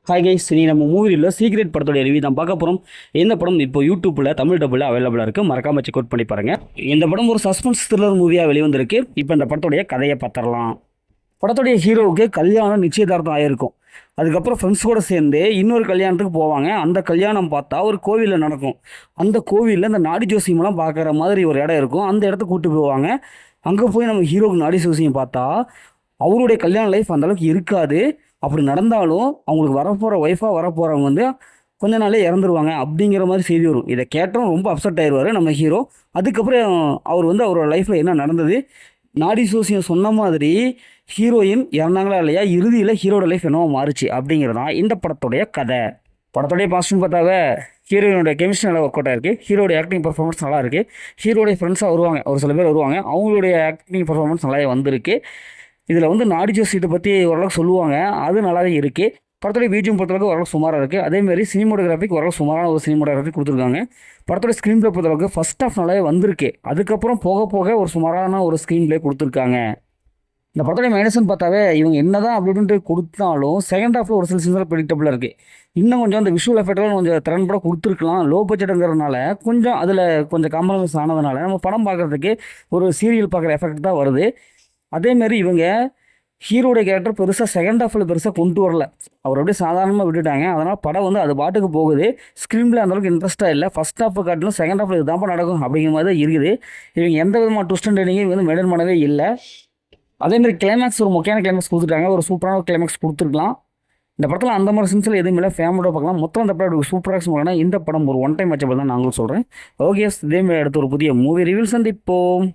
Hi guys, நீ நம்ம மூவியில் சீக்ரெட் படத்தோட ரிவ்யூ தான் பார்க்க போகிறோம். இந்த படம் இப்போ யூடியூப்பில் தமிழ் டபுளில் அவைலபிளாக இருக்குது. மறக்காம செக் அவுட் பண்ணி பாருங்கள். இந்த படம் ஒரு சஸ்பென்ஸ் த்ரில்லர் மூவியாக வெளிவந்திருக்கு. இப்போ இந்த படத்துடைய கதையை பார்த்துடலாம். படத்துடைய ஹீரோவுக்கு கல்யாணம் நிச்சயதார்த்தம் ஆகிருக்கும். அதுக்கப்புறம் ஃப்ரெண்ட்ஸ் கூட சேர்ந்து இன்னொரு கல்யாணத்துக்கு போவாங்க. அந்த கல்யாணம் பார்த்தா ஒரு கோவிலில் நடக்கும். அந்த கோவிலில் இந்த நாடி ஜோசியமெல்லாம் பார்க்குற மாதிரி ஒரு இடம் இருக்கும். அந்த இடத்த கூப்பிட்டு போவாங்க. அங்கே போய் நம்ம ஹீரோவுக்கு நாடி ஜோசியம் பார்த்தா அவருடைய கல்யாண லைஃப் அந்தளவுக்கு இருக்காது. அப்படி நடந்தாலும் அவங்களுக்கு வரப்போகிற ஒய்ஃபாக வரப்போகிறவங்க வந்து கொஞ்ச நாளே இறந்துருவாங்க அப்படிங்கிற மாதிரி செய்தி வரும். இதை கேட்டோம் ரொம்ப அப்செட் ஆயிடுவார் நம்ம ஹீரோ. அதுக்கப்புறம் அவர் வந்து அவரோட லைஃப்பில் என்ன நடந்தது, நாடி ஜோசியம் சொன்ன மாதிரி ஹீரோயின் இறந்தாங்களா இல்லையா, இறுதியில் ஹீரோட லைஃப் என்னவோ மாறுச்சு அப்படிங்கிறதான் இந்த படத்துடைய கதை. படத்துடைய பாசிட்டிவ் பார்த்தாவே ஹீரோயினோட கெமிஸ்ட்ரி நல்லா ஒர்க் அவுட் ஆயிருக்கு. ஹீரோடைய ஆக்டிங் பர்ஃபார்மன்ஸ் நல்லா இருக்குது. ஹீரோடைய ஃப்ரெண்ட்ஸாக வருவாங்க, ஒரு சில பேர் வருவாங்க, அவங்களுடைய ஆக்டிங் பர்ஃபார்மன்ஸ் நல்லாவே வந்திருக்கு. இதில் வந்து நாடி ஜோசியத்தை பற்றி ஓரளவுக்கு சொல்லுவாங்க, அது நல்லாவே இருக்குது. படத்துடைய பிஜிஎம் பொறுத்தளவுக்கு ஓரளவுக்கு சுமாராக இருக்குது. அதேமாதிரி சினிமோட்டோகிராஃபிக் ஓரளவுக்கு சுமாரான ஒரு சினிமோட்டோகிராஃபி கொடுத்துருக்காங்க. படத்துடைய ஸ்க்ரீன் ப்ளே பொறுத்தளவுக்கு ஃபஸ்ட் ஆஃப் நல்லாவே வந்திருக்கு. அதுக்கப்புறம் போக போக ஒரு சுமாரான ஒரு ஸ்க்ரீன் ப்ளே கொடுத்துருக்காங்க. இந்த படத்துடைய மைனஸ்ன்னு பார்த்தாவே இவங்க என்ன தான் அப்படின்ட்டு கொடுத்தாலும் செகண்ட் ஹாஃபில் ஒரு சில சீன்ஸில் ப்ரெடிக்டபுளாக இருக்குது. இன்னும் கொஞ்சம் அந்த விஷுவல் எஃபெக்ட்லாம் கொஞ்சம் திறன்பட கொடுத்துருக்கலாம். லோ பட்ஜெட்டுங்கிறதுனால கொஞ்சம் அதில் கொஞ்சம் காம்ப்ரமைஸ் ஆனதுனால நம்ம படம் பார்க்குறதுக்கு ஒரு சீரியல் பார்க்குற எஃபெக்ட் தான் வருது. அதேமாரி இவங்க ஹீரோடைய கேரக்டர் பெருசாக செகண்ட் ஹாஃபில் பெருசாக கொண்டு வரல. அவர் அப்படியே சாதாரணமாக விட்டுட்டாங்க. அதனால் படம் வந்து அது பாட்டுக்கு போகுது. ஸ்க்ரீனில் அந்தளவுக்கு இன்ட்ரெஸ்ட்டாக இல்லை. ஃபஸ்ட் ஹாஃபை காட்டிலும் செகண்ட் ஹாஃபில் இதுதான் நடக்கும் அப்படிங்கிற மாதிரி தான் இருக்குது. இவங்க எந்த விதமான ட்விஸ்ட் அண்ட் டர்னிங்கும் வந்து மெயின்டைன் பண்ணவே இல்லை. அதேமாதிரி கிளைமேக்ஸ் ஒரு முக்கியமான கிளைமேக்ஸ் கொடுத்துட்டாங்க. ஒரு சூப்பரான கிளைமேக்ஸ் கொடுத்துருக்கலாம். இந்த படத்தில் அந்த மாதிரி சின்ஸில் எதுவும் இல்லை, ஃபேமிலியோட பார்க்கலாம். மொத்தம் அந்த படம் சூப்பராக பார்க்கலாம். இந்த படம் ஒரு ஒன் டைம் வச்சப்போ தான் நாங்களும் சொல்கிறேன். ஓகே, இதேமாதிரி அடுத்து ஒரு புதிய மூவி ரிவ்யூ சந்திப்போம்.